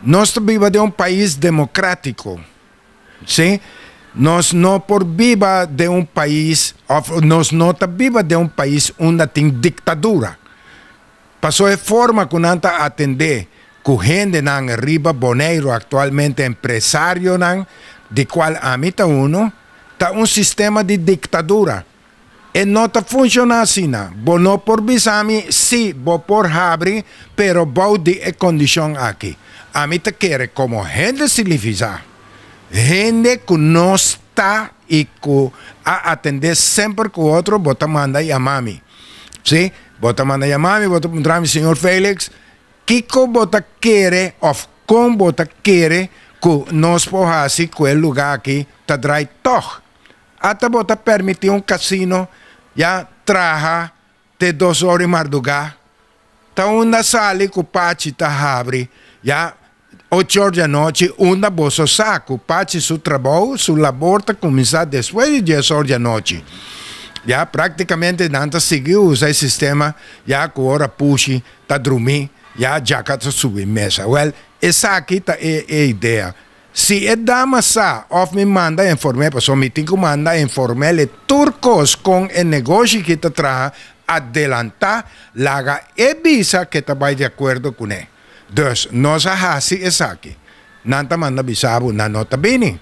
Nós vivimos de um país democrático, sim? Nós não por viva de um país, nós não viva de um país onde tem ditadura. Passou a forma que nós atender, que gente não arriba Bonaire atualmente empresário não, de qual a mim uno, tá um sistema de ditadura. E não funciona assim, não. Não por bisami, sim, vou por abre, pero vou de condição aqui. A mim quer como gente civilizada, gente que não está e que a atender sempre que o outro, bota manda chamar-me. Sim? Bota manda chamar-me, bota mandar-me, senhor Félix, que bota quer, ou como bota quer, que nós possamos com o lugar aqui, tá drai toch. Até bota permitir um cassino, já traja de 2 horas de madrugada. Tá uma sala que o pachi tá abre, já 8 horas da noite, uma bolsa saco. O pachi seu trabalho, seu labor tá começar depois de 10 horas da noite. Já praticamente não seguiu esse sistema, já que a hora puxa, tá dormir, já que tá subir mesa. Well, essa aqui tá a ideia. Se é dama sa, of me manda informe, paso me tenho que mandar informe turcos com o negócio que te traga, adelantar, laga e visa que te vai de acordo com ele. Dus, nós hasi é aqui. Nanta manda bisabo na nota bini.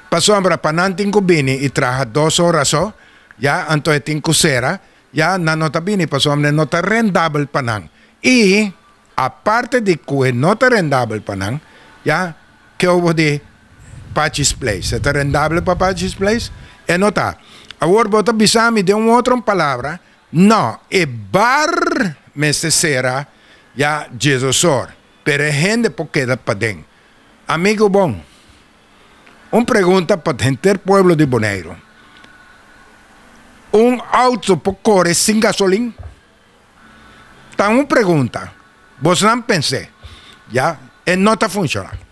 Paso ambra pananting ko bini e traga 2 horas só, ya anto eting ko sera, ya na nota bini, paso ambra nota rendable panang. E, aparte de que nota rendable panang, ya, que houve de Patches Place. ¿Está rendable para Patches Place? E não está. Agora, bota bisami de outra palavra. Não, é bar será já Jesus. Pero é gente porque da para dentro. Amigo bom, uma pergunta para gente do pueblo de Bonaire. Auto por correr sem gasolina? Tá uma pergunta. Você não pensei. Já? E não está funcionando.